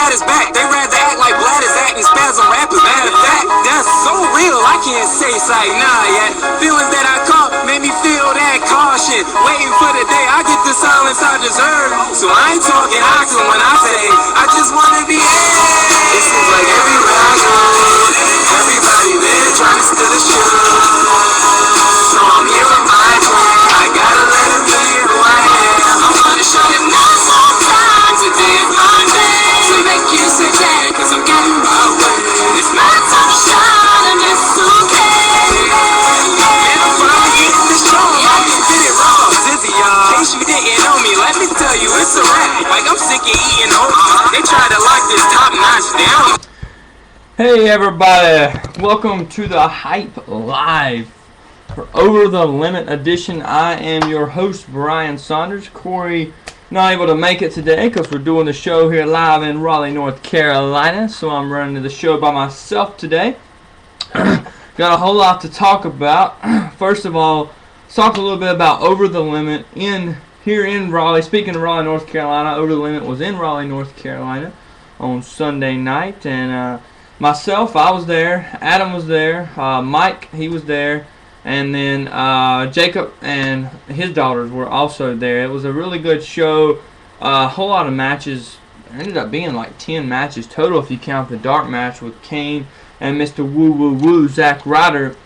got his back. They rather act like Vlad is acting spasm rappers. Matter of fact, that's so real, I can't say like nah yet. Feelings that I caught made me feel that caution. Waiting for the day I get the silence I deserve. So I ain't talking oxen when I say I just wanna be it. It seems like everywhere I go, everybody there trying to steal the show. So I'm here with my plan. I gotta let them be who I am. I wanna show them one more time. Today is my day to make you say that, cause I'm getting my way. It's my time to shine and it's okay. Man, I'm finally getting this show. I can fit it wrong. Dizzy, y'all. In case you didn't know me, let me tell you, it's a wrap. Like I'm sick of eating oats. They try to lock this top notch down. Hey everybody, welcome to the Hype Live for Over the Limit edition. I am your host, Brian Saunders. Corey not able to make it today because we're doing the show here live in Raleigh, North Carolina, so I'm running the show by myself today. Got a whole lot to talk about. First of all, let's talk a little bit about Over the Limit here in Raleigh. Speaking of Raleigh, North Carolina, Over the Limit was in Raleigh, North Carolina on Sunday night, and myself, I was there, Adam was there, Mike, he was there, and then Jacob and his daughters were also there. It was a really good show, a whole lot of matches. There ended up being like 10 matches total if you count the dark match with Kane and Mr. Woo Woo Woo, Zack Ryder.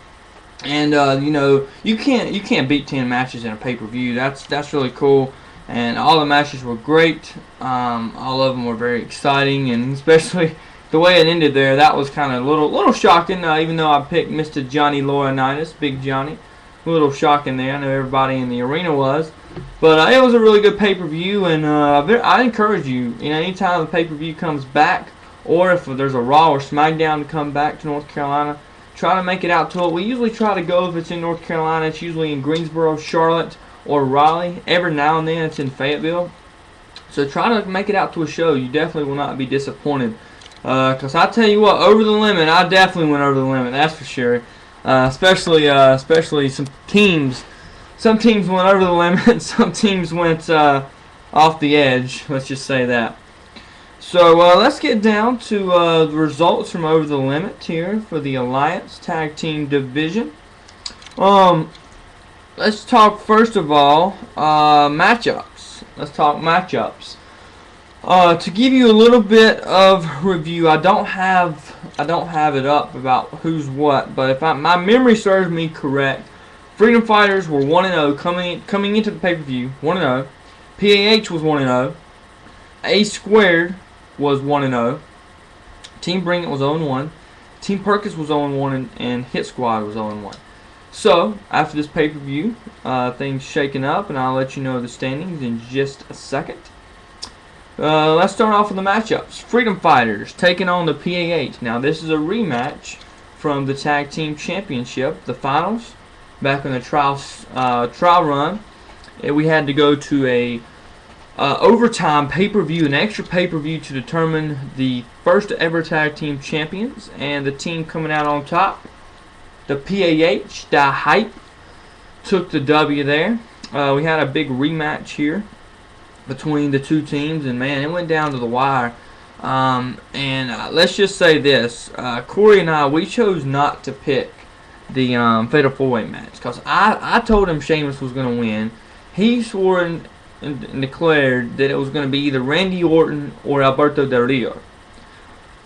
And you know, you can't beat 10 matches in a pay-per-view. That's really cool. And all the matches were great. All of them were very exciting, and especially the way it ended there, that was kind of a little shocking, even though I picked Mr. Johnny Laurinaitis, Big Johnny. A little shocking there. I know everybody in the arena was. But it was a really good pay-per-view, and I encourage you, anytime the pay-per-view comes back, or if there's a Raw or SmackDown to come back to North Carolina, try to make it out to it. We usually try to go, if it's in North Carolina, it's usually in Greensboro, Charlotte, or Raleigh. Every now and then it's in Fayetteville. So try to make it out to a show. You definitely will not be disappointed. Because I tell you what, Over the Limit, I definitely went over the limit, that's for sure. Especially some teams. Some teams went over the limit, some teams went off the edge, let's just say that. So let's get down to the results from Over the Limit here for the Alliance Tag Team Division. Let's talk first of all matchups. Let's talk matchups. To give you a little bit of review, I don't have it up about who's what, but if my memory serves me correct, Freedom Fighters were 1-0 coming into the pay-per-view, 1-0. PAH was 1-0. A Squared was 1-0. Team Bring It was 0-1. Team Perkins was 0-1, and Hit Squad was 0-1. So after this pay-per-view, things shaking up, and I'll let you know the standings in just a second. Let's start off with the matchups. Freedom Fighters taking on the PAH. Now, this is a rematch from the Tag Team Championship, the finals. Back in the trial run, we had to go to a overtime pay-per-view, an extra pay-per-view to determine the first ever Tag Team Champions. And the team coming out on top, the PAH, the Hype, took the W there. We had a big rematch here between the two teams, and man, it went down to the wire. Let's just say this, Corey and I, we chose not to pick the Fatal 4-Way match, because I told him Sheamus was going to win. He swore and declared that it was going to be either Randy Orton or Alberto Del Rio.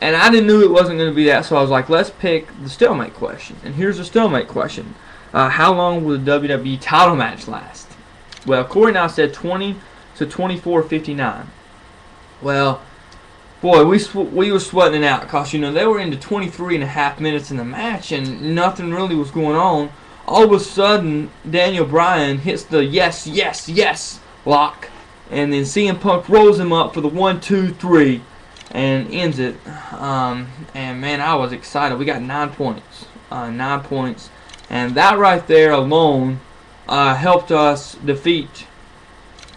And I knew it wasn't going to be that, so I was like, let's pick the stalemate question. And here's the stalemate question. How long will the WWE title match last? Well, Corey and I said 20 to 24:59. Well, boy, we were sweating it out because, they were into 23.5 minutes in the match and nothing really was going on. All of a sudden, Daniel Bryan hits the yes, yes, yes lock, and then CM Punk rolls him up for the 1, 2, 3 and ends it. And man, I was excited. We got 9 points. 9 points. And that right there alone helped us defeat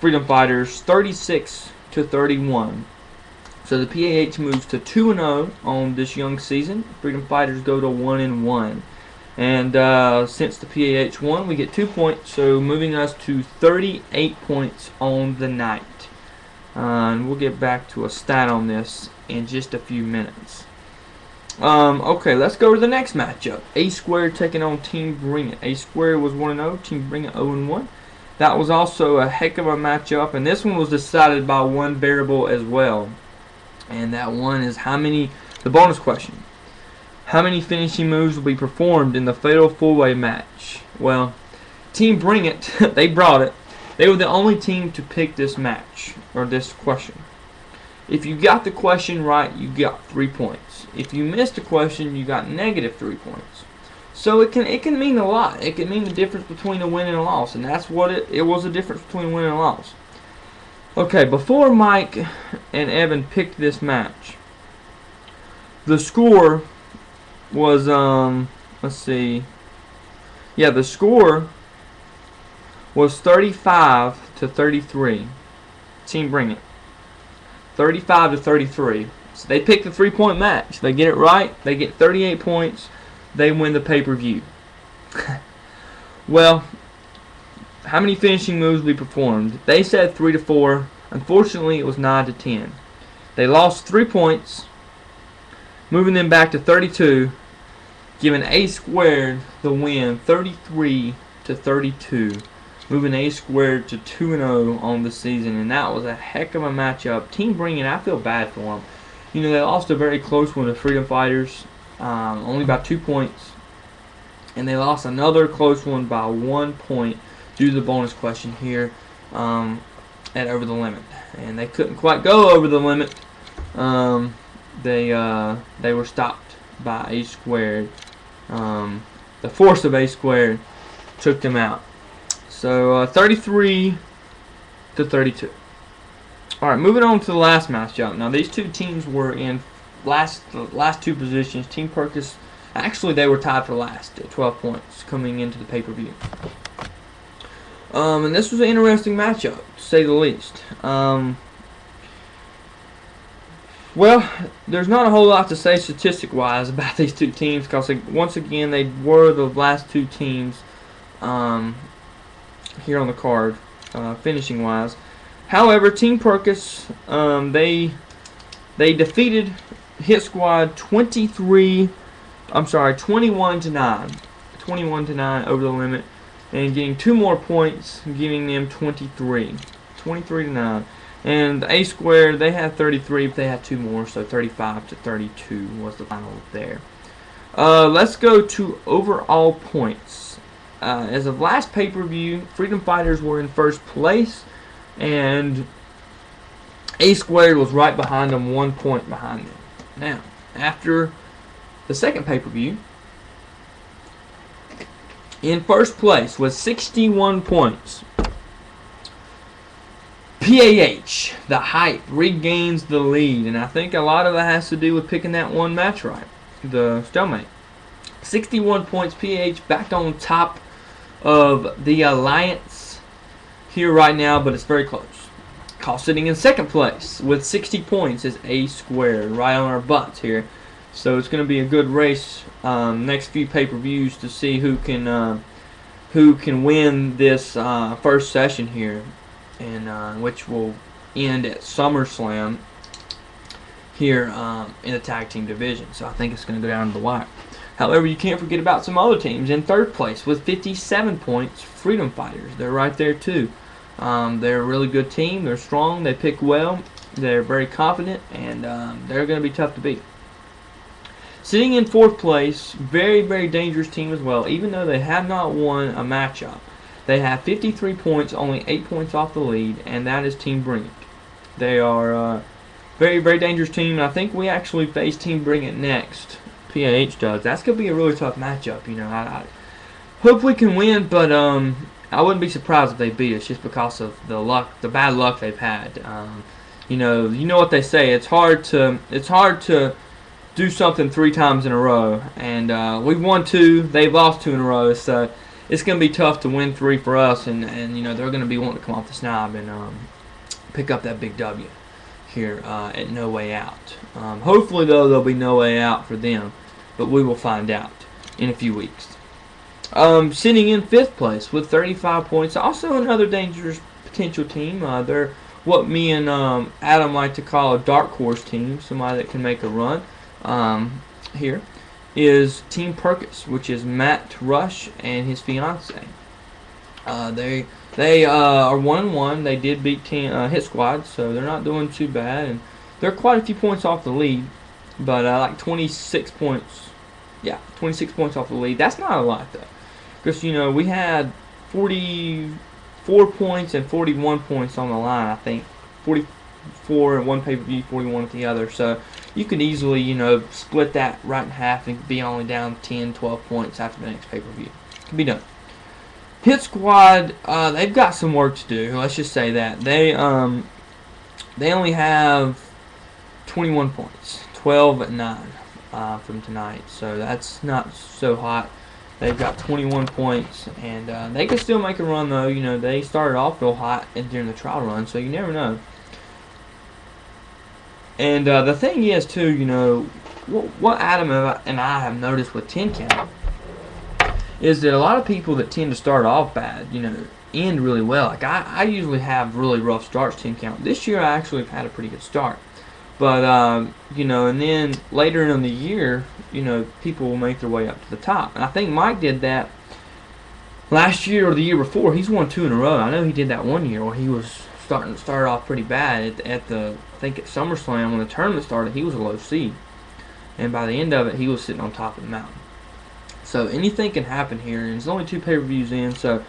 Freedom Fighters 36 to 31. So the PAH moves to 2-0 on this young season. Freedom Fighters go to 1-1. And since the PAH won, we get 2 points, so moving us to 38 points on the night. And we'll get back to a stat on this in just a few minutes. Okay, let's go to the next matchup. A Squared taking on Team Bring It. A Squared was 1-0, Team Bring It 0-1. That was also a heck of a matchup, and this one was decided by one variable as well. And that one is the bonus question. How many finishing moves will be performed in the Fatal 4-Way match? Well, Team Bring It, they brought it. They were the only team to pick this match, or this question. If you got the question right, you got 3 points. If you missed the question, you got negative 3 points. So it can mean a lot. It can mean the difference between a win and a loss, and that's what it was, a difference between a win and a loss. Okay, before Mike and Evan picked this match, the score was let's see. Yeah, the score was 35-33. Team Bring It. 35-33. So they picked the 3-point match. They get it right. They get 38 points. They win the pay-per-view. Well, how many finishing moves will be performed? They said 3-4. Unfortunately, it was 9-10. They lost 3 points, moving them back to 32, giving A Squared the win, 33-32. Moving A Squared to 2-0 on the season, and that was a heck of a matchup. Team Bring It, I feel bad for them. You know, they lost a very close one to Freedom Fighters, only by 2 points, and they lost another close one by 1 point due to the bonus question here at Over the Limit, and they couldn't quite go over the limit. They were stopped by A Squared. The force of A Squared took them out. So 33-32. All right, moving on to the last matchup. Now these two teams were in last two positions. Team Perkis, actually they were tied for last at 12 points coming into the pay-per-view. And this was an interesting matchup, to say the least. Well, there's not a whole lot to say statistic-wise about these two teams because, once again, they were the last two teams here on the card, finishing-wise. However, Team Perkis, they defeated Hit Squad 21-9. 21-9 over the limit, and getting 2 more points, giving them 23-9. And A Squared, they had 33, but they had 2 more, so 35-32 was the final there. Let's go to overall points. As of last pay-per-view, Freedom Fighters were in first place, and A Squared was right behind them, 1 point behind them. Now, after the second pay-per-view, in first place with 61 points, PAH, the Hype, regains the lead, and I think a lot of that has to do with picking that one match right, the stalemate. 61 points, PAH back on top of the Alliance here right now, but it's very close. Sitting in second place with 60 points is A Squared, right on our butts here. So it's going to be a good race next few pay-per-views to see who can win this first session here, and which will end at SummerSlam here in the tag team division. So I think it's going to go down to the wire. However, you can't forget about some other teams. In third place with 57 points, Freedom Fighters. They're right there too. They're a really good team. They're strong. They pick well. They're very confident, and they're going to be tough to beat. Sitting in fourth place, very, very dangerous team as well, even though they have not won a matchup. They have 53 points, only 8 points off the lead, and that is Team Bring It. They are a very, very dangerous team, and I think we actually face Team Bring It next. PAH does. That's going to be a really tough matchup. You know, I hope we can win, but I wouldn't be surprised if they beat us just because of the bad luck they've had. You know what they say. It's hard to do something 3 times in a row, and we've won 2. They've lost 2 in a row, so it's going to be tough to win 3 for us, and you know they're going to be wanting to come off the snob and pick up that big W here at No Way Out. Hopefully, though, there'll be no way out for them, but we will find out in a few weeks. Sitting in 5th place with 35 points, also another dangerous potential team. They're what me and Adam like to call a dark horse team, somebody that can make a run here, is Team Perkins, which is Matt Rush and his fiance. They are 1-1. They did beat Hit Squad, so they're not doing too bad, and they're quite a few points off the lead, but like 26 points. Yeah, 26 points off the lead. That's not a lot though, because we had 44 points and 41 points on the line. I think 44 at one pay-per-view, 41 at the other. So you could easily split that right in half and be only down 10, 12 points after the next pay-per-view. Can be done. Hit Squad, they've got some work to do. Let's just say that they only have 21 points, 12 at 9 from tonight. So that's not so hot. They've got 21 points, and they can still make a run though. They started off real hot during the trial run, so you never know. And the thing is too, what Adam and I have noticed with 10 count is that a lot of people that tend to start off bad, end really well. Like I usually have really rough starts 10 count. This year I actually have had a pretty good start. But, and then later in the year, people will make their way up to the top. And I think Mike did that last year or the year before. He's won 2 in a row. I know he did that one year where he was started off pretty bad I think at SummerSlam when the tournament started, he was a low seed. And by the end of it, he was sitting on top of the mountain. So anything can happen here, and there's only 2 pay-per-views in, so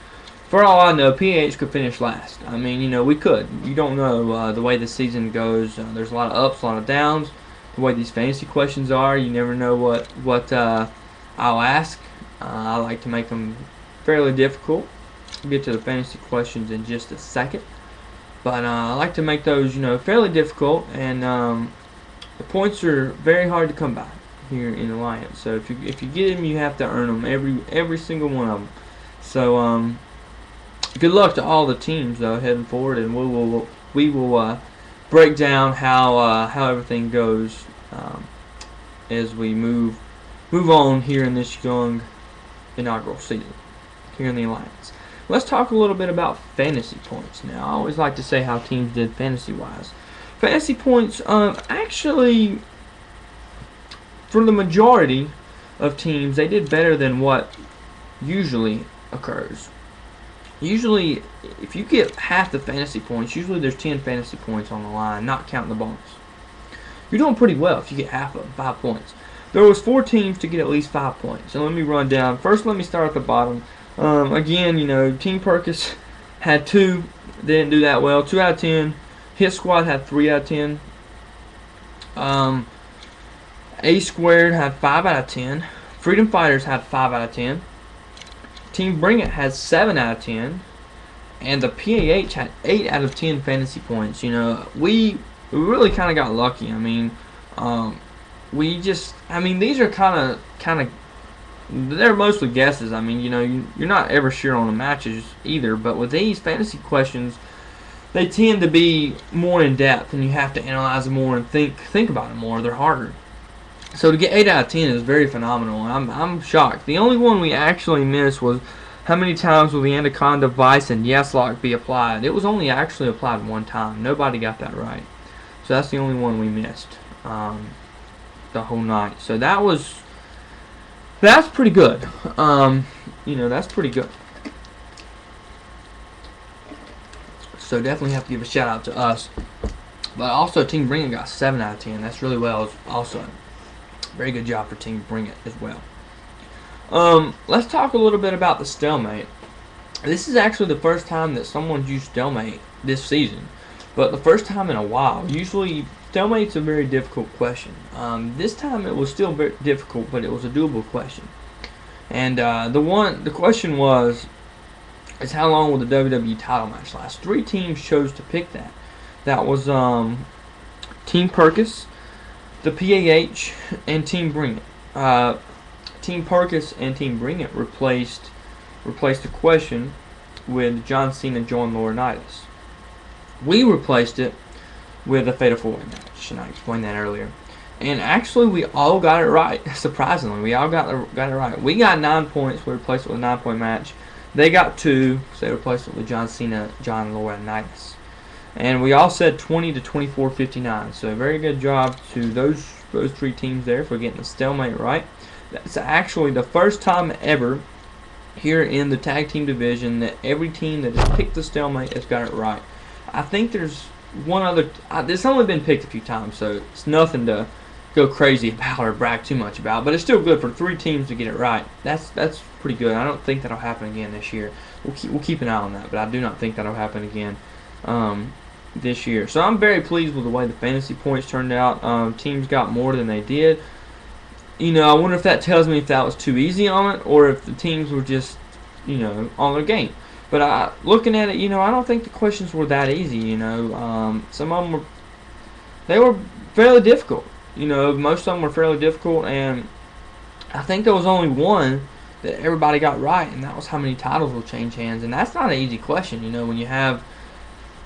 for all I know, PAH could finish last. I mean, we could. You don't know the way the season goes. There's a lot of ups, a lot of downs. The way these fantasy questions are, you never know what I'll ask. I like to make them fairly difficult. We'll get to the fantasy questions in just a second. But I like to make those, fairly difficult, and the points are very hard to come by here in Alliance. So if you get them, you have to earn them, every single one of them. So good luck to all the teams though heading forward, and we will break down how everything goes as we move on here in this young inaugural season here in the Alliance. Let's talk a little bit about fantasy points now. I always like to say how teams did fantasy-wise. Fantasy points, actually, for the majority of teams, they did better than what usually occurs. Usually, if you get half the fantasy points, usually there's 10 fantasy points on the line, not counting the bonus. You're doing pretty well if you get half of them, 5 points. There was 4 teams to get at least 5 points. So let me run down. First, let me start at the bottom. Again, Team Perkins had 2. They didn't do that well. 2 out of 10. Hit Squad had 3 out of 10. A Squared had 5 out of 10. Freedom Fighters had 5 out of 10. Team Bring It had 7 out of 10. And the PAH had 8 out of 10 fantasy points. We really kind of got lucky. I mean, these are kind of, they're mostly guesses. I mean, you're not ever sure on the matches either. But with these fantasy questions, they tend to be more in depth, and you have to analyze them more and think about them more. They're harder. So to get 8 out of 10 is very phenomenal, and I'm shocked. The only one we actually missed was how many times will the Anaconda Vice and Yes Lock be applied. It was only actually applied 1 time. Nobody got that right. So that's the only one we missed the whole night. So that's pretty good. That's pretty good. So definitely have to give a shout out to us. But also Team Bring It got 7 out of 10. That's really well also. Very good job for Team Bring It as well. Let's talk a little bit about the stalemate. This is actually the first time that someone's used stalemate this season, but the first time in a while. Usually stalemate's a very difficult question. This time it was still very difficult, but it was a doable question. And the question is how long will the WWE title match last? 3 teams chose to pick that. That was Team Perkins, the PAH, and Team Bring It. Team Perkins and Team Bring It replaced the question with John Cena, John Laurinaitis. We replaced it with a Fatal 4-Way match, and I explained that earlier. And actually, we all got it right. Surprisingly, we all got it right. We got 9 points. We replaced it with a 9-point match. They got 2, so they replaced it with John Cena, John Laurinaitis. And we all said 20 to 24-59. So very good job to those three teams there for getting the stalemate right. That's actually the first time ever here in the tag team division that every team that has picked the stalemate has got it right. I think there's one other. It's only been picked a few times, so it's nothing to go crazy about or brag too much about. But it's still good for three teams to get it right. That's pretty good. I don't think that'll happen again this year. We'll keep an eye on that, but I do not think that'll happen again this year. So I'm very pleased with the way the fantasy points turned out. Teams got more than they did. I wonder if that tells me if that was too easy on it or if the teams were just, on their game. But looking at it, I don't think the questions were that easy. Some of them were fairly difficult. Most of them were fairly difficult, and I think there was only one that everybody got right, and that was how many titles will change hands. And that's not an easy question. When you have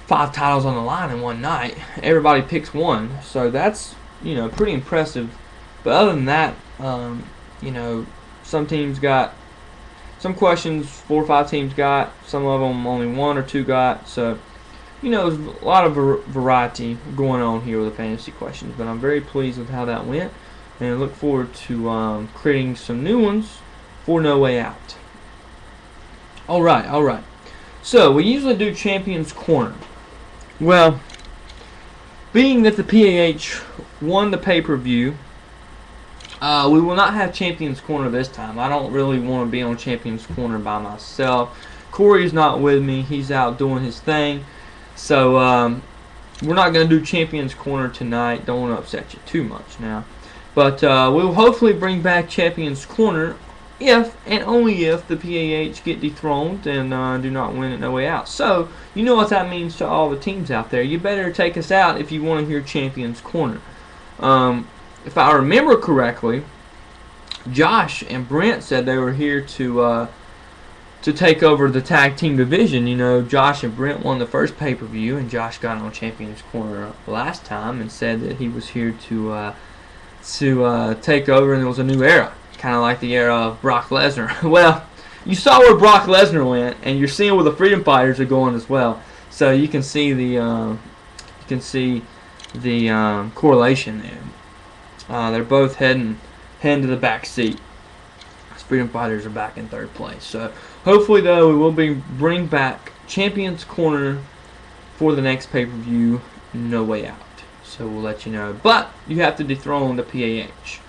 5 titles on the line in one night, everybody picks one. So that's, pretty impressive. But other than that, some teams got, some questions 4 or 5 teams got, some of them only 1 or 2 got. So, there's a lot of variety going on here with the fantasy questions. But I'm very pleased with how that went, and I look forward to creating some new ones for No Way Out. All right. So, we usually do Champions Corner. Well, being that the PAH won the pay-per-view, we will not have Champions Corner this time. I don't really want to be on Champions Corner by myself. Corey's not with me. He's out doing his thing. So, we're not going to do Champions Corner tonight. Don't want to upset you too much now. But we'll hopefully bring back Champions Corner if and only if the PAH get dethroned and do not win at No Way Out. So, you know what that means to all the teams out there. You better take us out if you want to hear Champions Corner. If I remember correctly, Josh and Brent said they were here to take over the tag team division. Josh and Brent won the first pay-per-view, and Josh got on Champions Corner last time and said that he was here to take over, and it was a new era, kind of like the era of Brock Lesnar. Well, you saw where Brock Lesnar went, and you're seeing where the Freedom Fighters are going as well. So you can see the correlation there. They're both heading to the back seat. Freedom Fighters are back in 3rd place. So hopefully, though, we will bring back Champions Corner for the next pay-per-view, No Way Out. So we'll let you know. But you have to dethrone the PAH.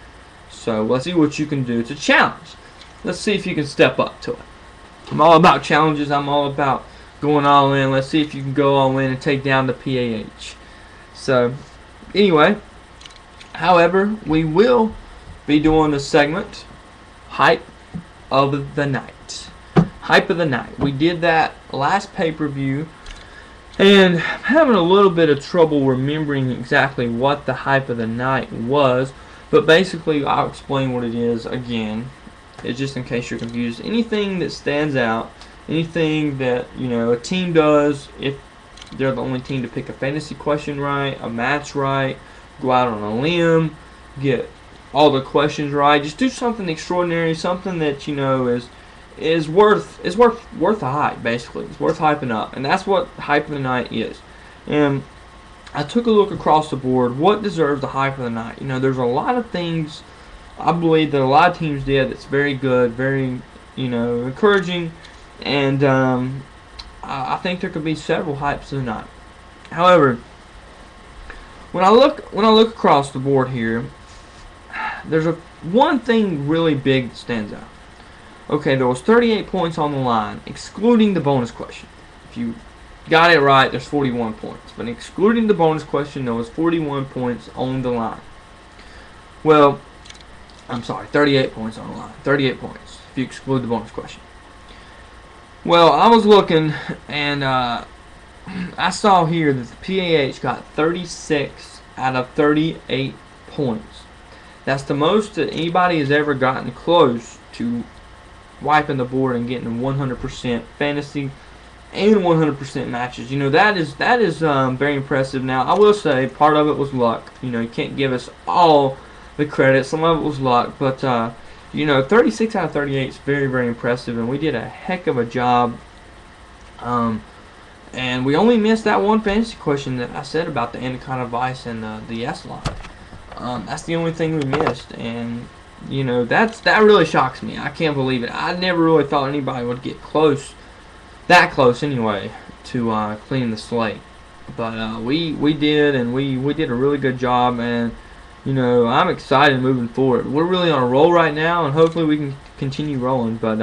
So let's see what you can do. It's a challenge. Let's see if you can step up to it. I'm all about challenges. I'm all about going all in. Let's see if you can go all in and take down the PAH. So, anyway, however, we will be doing a segment, Hype of the Night. Hype of the Night. We did that last pay-per-view, and I'm having a little bit of trouble remembering exactly what the Hype of the Night was, but basically I'll explain what it is again. It's just in case you're confused. Anything that stands out, anything that, a team does, if they're the only team to pick a fantasy question right, a match right, go out on a limb, get all the questions right, just do something extraordinary, something that is worth a hype. Basically, it's worth hyping up, and that's what Hype of the Night is. And I took a look across the board. What deserves the Hype of the Night? There's a lot of things I believe that a lot of teams did that's very good, very encouraging, and I think there could be several hypes of the night. However, when I look across the board here, there's one thing really big that stands out. Okay, there was 38 points on the line, excluding the bonus question. If you got it right, there's 41 points. But excluding the bonus question, there was 41 points on the line. Well, I'm sorry, 38 points on the line. 38 points, if you exclude the bonus question. Well, I was looking, and I saw here that the PAH got 36 out of 38 points. That's the most that anybody has ever gotten close to wiping the board and getting 100% fantasy and 100% matches. That is very impressive. Now, I will say part of it was luck. You can't give us all the credit. Some of it was luck, but 36 out of 38 is very, very impressive, and we did a heck of a job And we only missed that one fantasy question that I said about the Anaconda Vice and the S-Line. That's the only thing we missed. And, you know, that really shocks me. I can't believe it. I never really thought anybody would get close, that close anyway, to cleaning the slate. But we did, and we did a really good job. And, you know, I'm excited moving forward. We're really on a roll right now, and hopefully we can continue rolling. But,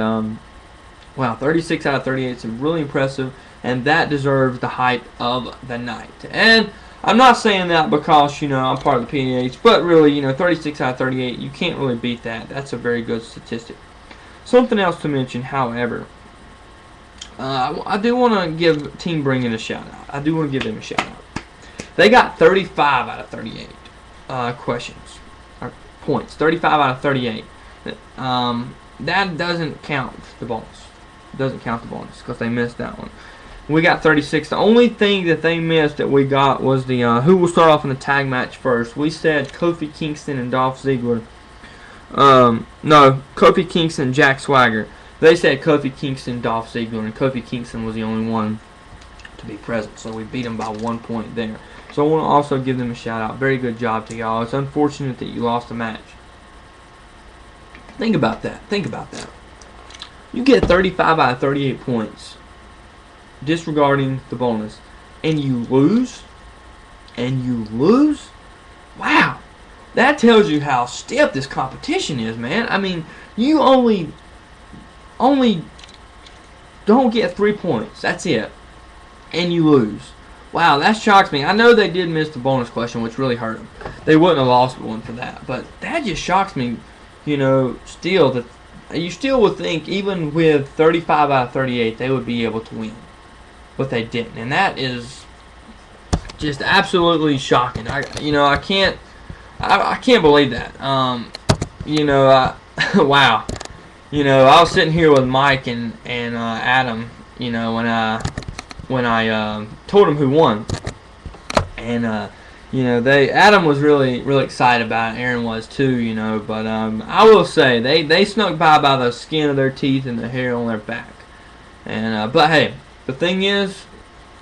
wow, 36 out of 38 is really impressive. And that deserves the hype of the night. And I'm not saying that because, you know, I'm part of the PAH, but really, you know, 36 out of 38, you can't really beat that. That's a very good statistic. Something else to mention, however, I do want to give Team Bring It a shout out. I do want to give them a shout out. They got 35 out of 38 questions, or points. 35 out of 38. That doesn't count the bonus. Doesn't count the bonus because they missed that one. We got 36. The only thing that they missed that we got was the who will start off in the tag match first. We said Kofi Kingston and Dolph Ziggler. No, Kofi Kingston and Jack Swagger. They said Kofi Kingston, Dolph Ziggler, and Kofi Kingston was the only one to be present. So we beat them by 1 point there. So I want to also give them a shout out. Very good job to y'all. It's unfortunate that you lost the match. Think about that. Think about that. You get 35 out of 38 points, disregarding the bonus, and you lose, wow, that tells you how stiff this competition is, man. I mean, you only don't get 3 points, that's it, and you lose. Wow, that shocks me. I know they did miss the bonus question, which really hurt them. They wouldn't have lost one for that, but that just shocks me, you know, still, that you still would think, even with 35 out of 38, they would be able to win. But they didn't, and that is just absolutely shocking. I can't believe that. Wow. You know, I was sitting here with Mike and Adam. You know, when I told them who won, and you know, Adam was really excited about it. Aaron was too. You know, but I will say they snuck by the skin of their teeth and the hair on their back. And but hey. The thing is,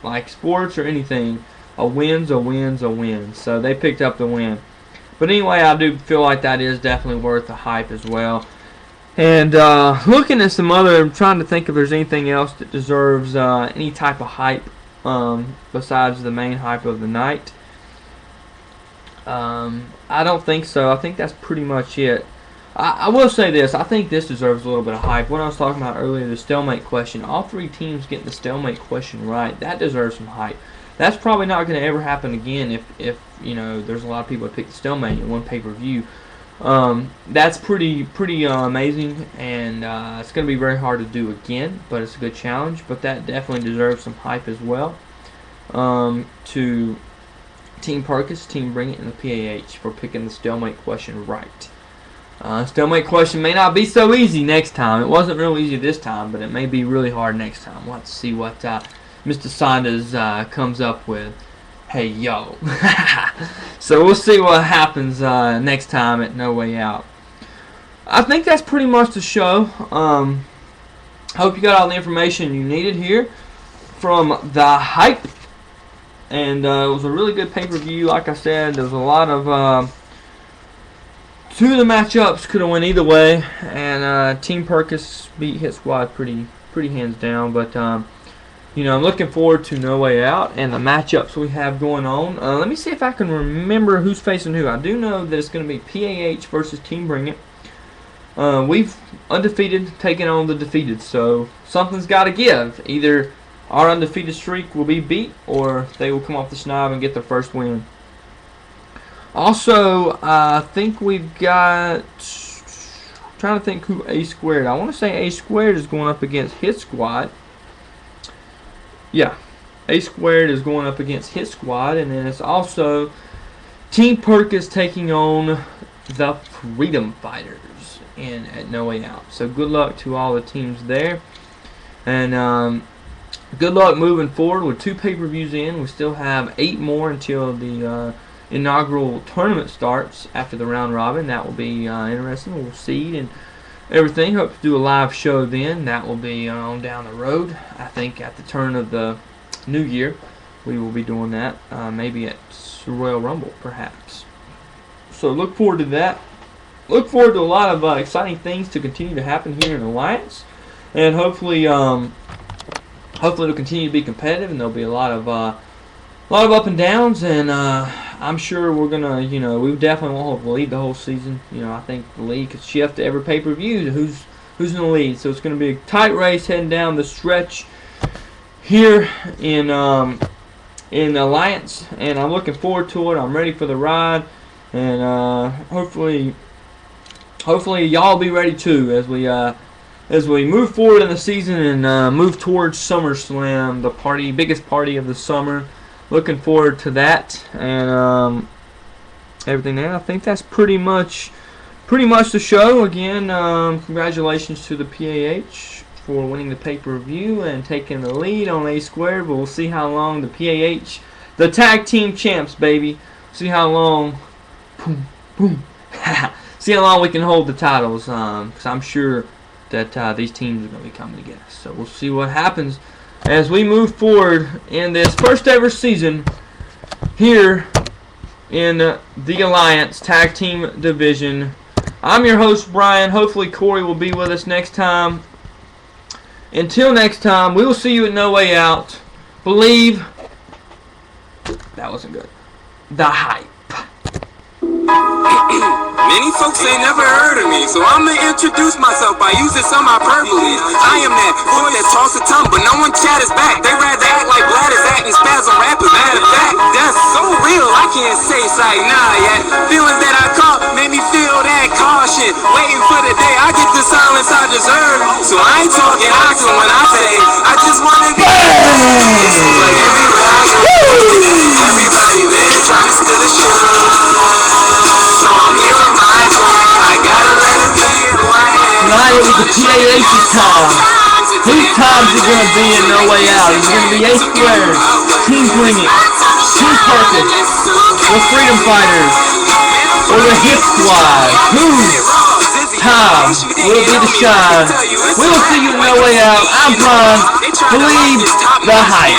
like sports or anything, a win's a win's a win. So they picked up the win. But anyway, I do feel like that is definitely worth the hype as well. And looking at some other, I'm trying to think if there's anything else that deserves any type of hype besides the main hype of the night. I don't think so. I think that's pretty much it. I will say this. I think this deserves a little bit of hype. What I was talking about earlier, the stalemate question. All three teams getting the stalemate question right. That deserves some hype. That's probably not going to ever happen again if you know, there's a lot of people that pick the stalemate in one pay-per-view. That's pretty amazing, and it's going to be very hard to do again, but it's a good challenge. But that definitely deserves some hype as well. To Team Perkins, Team Bring It, and the PAH for picking the stalemate question right. Stalemate question may not be so easy next time. It wasn't real easy this time, but it may be really hard next time. We'll have to see what Mr. Saunders comes up with. Hey, yo. So we'll see what happens next time at No Way Out. I think that's pretty much the show. Hope you got all the information you needed here from the hype. And it was a really good pay-per-view. Like I said, there was a lot of... two of the matchups could have went either way, and Team Perkins beat Hit Squad pretty hands down. But you know, I'm looking forward to No Way Out and the matchups we have going on. Let me see if I can remember who's facing who. I do know that it's going to be PAH versus Team Bring It. We've undefeated taking on the defeated, so something's got to give. Either our undefeated streak will be beat, or they will come off the schneid and get their first win. Also, I think we've got... I'm trying to think who A Squared. I want to say A Squared is going up against Hit Squad. Yeah, A Squared is going up against Hit Squad, and then it's also Team Perkins taking on the Freedom Fighters at No Way Out. So good luck to all the teams there, and good luck moving forward with 2 pay-per-views in. We still have 8 more until the inaugural tournament starts after the round robin. That will be interesting. We'll see and everything. Hope to do a live show then. That will be on down the road, I think, at the turn of the new year. We will be doing that, maybe at Royal Rumble, perhaps. So look forward to that. Look forward to a lot of exciting things to continue to happen here in Alliance, and hopefully it'll continue to be competitive, and there'll be a lot of up and downs, and I'm sure we're gonna, we definitely won't lead the whole season. I think the league could shift to every pay-per-view to who's in the lead. So it's gonna be a tight race heading down the stretch here in Alliance, and I'm looking forward to it. I'm ready for the ride, and hopefully y'all be ready too as we move forward in the season and move towards SummerSlam, the biggest party of the summer. Looking forward to that, and everything there. I think that's pretty much the show. Again, congratulations to the PAH for winning the pay-per-view and taking the lead on A Squared. But we'll see how long the PAH, the tag team champs, baby. See how long, see how long we can hold the titles. Because I'm sure that these teams are going to be coming together. So we'll see what happens as we move forward in this first ever season here in the Alliance Tag Team Division. I'm your host, Brian. Hopefully Corey will be with us next time. Until next time, we will see you at No Way Out. Believe. That wasn't good. The Hype. Many folks ain't never heard of me, so I'ma introduce myself by using some hyperbole. I am that boy that toss a tongue, but no one chatters back. They rather act like Bladders acting spasm rappers. Matter of fact, that's so real, I can't say like nah yet. Feelings that I caught made me feel that caution. Waiting for the day I get the silence I deserve. So I ain't talking oxen when I say I just wanna be. It seems like everywhere I go, everybody there trying to steal the show. So I'm here on my own. I gotta let it be who I am. Tonight it was the PAH's time. Whose time's it gonna be in No Way Out? Is it gonna be A Squared, Team Bring It, Team Purpose, or Freedom Fighters, or the Hip Squad? Whose time will be the shine? We will see you in No Way Out. I'm Brian. Believe the Hype.